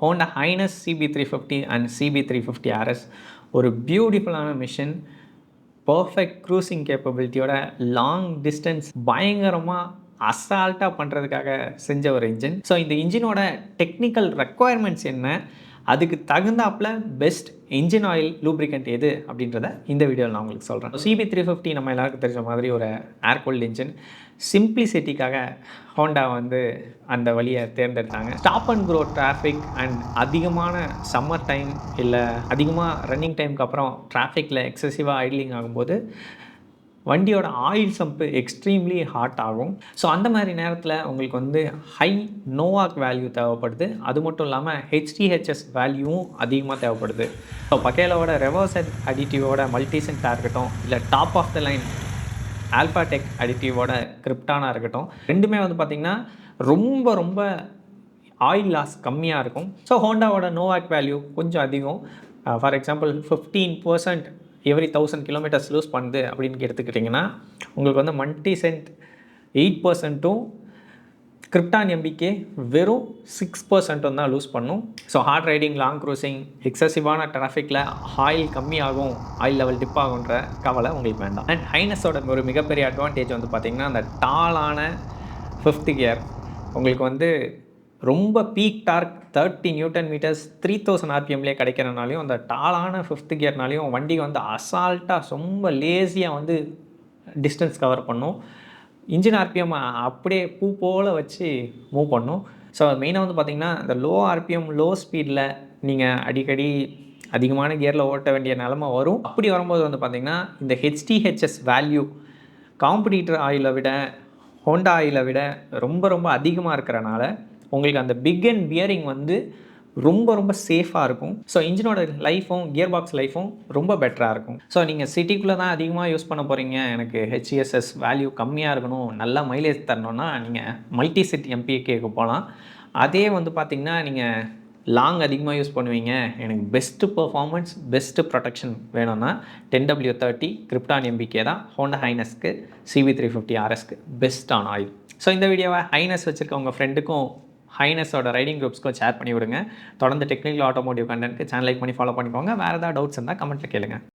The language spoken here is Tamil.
Honda Highness CB350 and CB350 RS ஒரு பியூட்டிஃபுல்லான மிஷின். பர்ஃபெக்ட் க்ரூசிங் கேப்பபிலிட்டியோட லாங் டிஸ்டன்ஸ் பயங்கரமாக அசால்ட்டாக பண்ணுறதுக்காக செஞ்ச ஒரு இன்ஜின். ஸோ இந்த இன்ஜினோட டெக்னிக்கல் ரெக்குவயர்மெண்ட்ஸ் என்ன, அதுக்கு தகுந்தாப்பில் பெஸ்ட் இன்ஜின் ஆயில் லூப்ரிகண்ட் எது அப்படின்றத இந்த வீடியோவில் நான் உங்களுக்கு சொல்கிறேன். CB350 நம்ம எல்லாருக்கும் தெரிஞ்ச மாதிரி ஒரு ஏர் கூல்ட் இன்ஜின். சிம்பிளிசிட்டிக்காக ஹோண்டா வந்து அந்த வழியை தேர்ந்தெடுத்தாங்க. Stop and go traffic and அதிகமான சம்மர் டைம் இல்லை அதிகமாக ரன்னிங் டைமுக்கு அப்புறம் டிராஃபிக்கில் எக்ஸசிவாக ஐட்லிங் ஆகும்போது வண்டியோட ஆயில் சம்ப்பு எக்ஸ்ட்ரீம்லி ஹாட் ஆகும். ஸோ அந்த மாதிரி நேரத்தில் உங்களுக்கு வந்து ஹை நோவாக் வேல்யூ தேவைப்படுது. அது மட்டும் இல்லாமல் HTHS வேல்யூவும் அதிகமாக தேவைப்படுது. ஸோ பக்கேலாவோட ரெவர்ஸ் அடிட்டிவோட மல்டிசென்ட்டாக இருக்கட்டும், இல்லை டாப் ஆஃப் த லைன் ஆல்ஃபாடெக் அடிட்டிவோட கிரிப்டானாக இருக்கட்டும், ரெண்டுமே வந்து பார்த்திங்கன்னா ரொம்ப ரொம்ப ஆயில் லாஸ் கம்மியாக இருக்கும். ஸோ ஹோண்டாவோட நோவாக் வேல்யூ கொஞ்சம் அதிகம். For example 15% every 1000 kilometres lose பண்ணுது அப்படின்னு எடுத்துக்கிட்டிங்கன்னா, உங்களுக்கு வந்து மல்டிசென்ட் 8%ம் கிரிப்டான் எம்பிகே வெறும் 6% தான் லூஸ் பண்ணும். So hard riding, long cruising, எக்ஸசிவான டிராஃபிக்கில் ஆயில் கம்மியாகும், ஆயில் லெவல் டிப் ஆகுன்ற கவலை உங்களுக்கு வேண்டாம். அண்ட் ஹைனஸோட ஒரு மிகப்பெரிய அட்வான்டேஜ் வந்து பார்த்திங்கன்னா, அந்த டாலான 5th கியர் உங்களுக்கு வந்து ரொம்ப பீக் டார்க் 30 நியூட்டன் மீட்டர்ஸ் 3000 ஆர்பிஎம்லேயே கிடைக்கிறனாலையும், அந்த டாலான 5th கியர்னாலையும் வண்டி வந்து அசால்ட்டாக ரொம்ப லேசியாக வந்து டிஸ்டன்ஸ் கவர் பண்ணும். இன்ஜின் ஆர்பிஎம் அப்படியே பூ போல் வச்சு மூவ் பண்ணும். ஸோ மெயினாக வந்து பார்த்திங்கன்னா, இந்த லோ ஆர்பிஎம் லோ ஸ்பீடில் நீங்கள் அடிக்கடி அதிகமான கியரில் ஓட்ட வேண்டிய நிலமை வரும். அப்படி வரும்போது வந்து பார்த்திங்கன்னா, இந்த HTHS வேல்யூ காம்படிட்டர் ஆயிலை விட ஹோண்டா ஆயிலை விட ரொம்ப ரொம்ப அதிகமாக இருக்கிறனால உங்களுக்கு அந்த பிக் அண்ட் பியரிங் வந்து ரொம்ப ரொம்ப சேஃபாக இருக்கும். ஸோ இன்ஜினோட லைஃபும் கியர் பாக்ஸ் லைஃபும் ரொம்ப பெட்டராக இருக்கும். ஸோ நீங்கள் சிட்டிக்குள்ளே தான் அதிகமாக யூஸ் பண்ண போகிறீங்க, எனக்கு HTHS வேல்யூ கம்மியாக இருக்கணும், நல்லா மைலேஜ் தரணுன்னா நீங்கள் மல்டி செட் எம்பிகேக்கு போகலாம். அதே வந்து பார்த்திங்கன்னா, நீங்கள் லாங் அதிகமாக யூஸ் பண்ணுவீங்க, எனக்கு பெஸ்ட்டு பர்ஃபார்மன்ஸ் பெஸ்ட்டு ப்ரொடெக்ஷன் வேணும்னா 10W30 கிரிப்டான் எம்பிகே தான் ஹோண்டா ஹைனஸ்க்கு CB350 RSக்கு பெஸ்ட்டான ஆயில். ஸோ இந்த வீடியோவை ஹைனஸ் வச்சுருக்க உங்கள் ஃப்ரெண்டுக்கும் ஹைனஸோட ரைடிங் குரூப்ஸ்க்கும் ஷேர் பண்ணி விடுங்க. தொடர்ந்து டெக்னிக்கல் ஆட்டோமோட்டிவ் கண்டென்ட்க்கு சேனல் லைக் பண்ணி ஃபாலோ பண்ணிக்கோங்க. வேறு ஏதாவது டவுட்ஸ் இருந்தால் கமெண்ட்டில் கேளுங்க.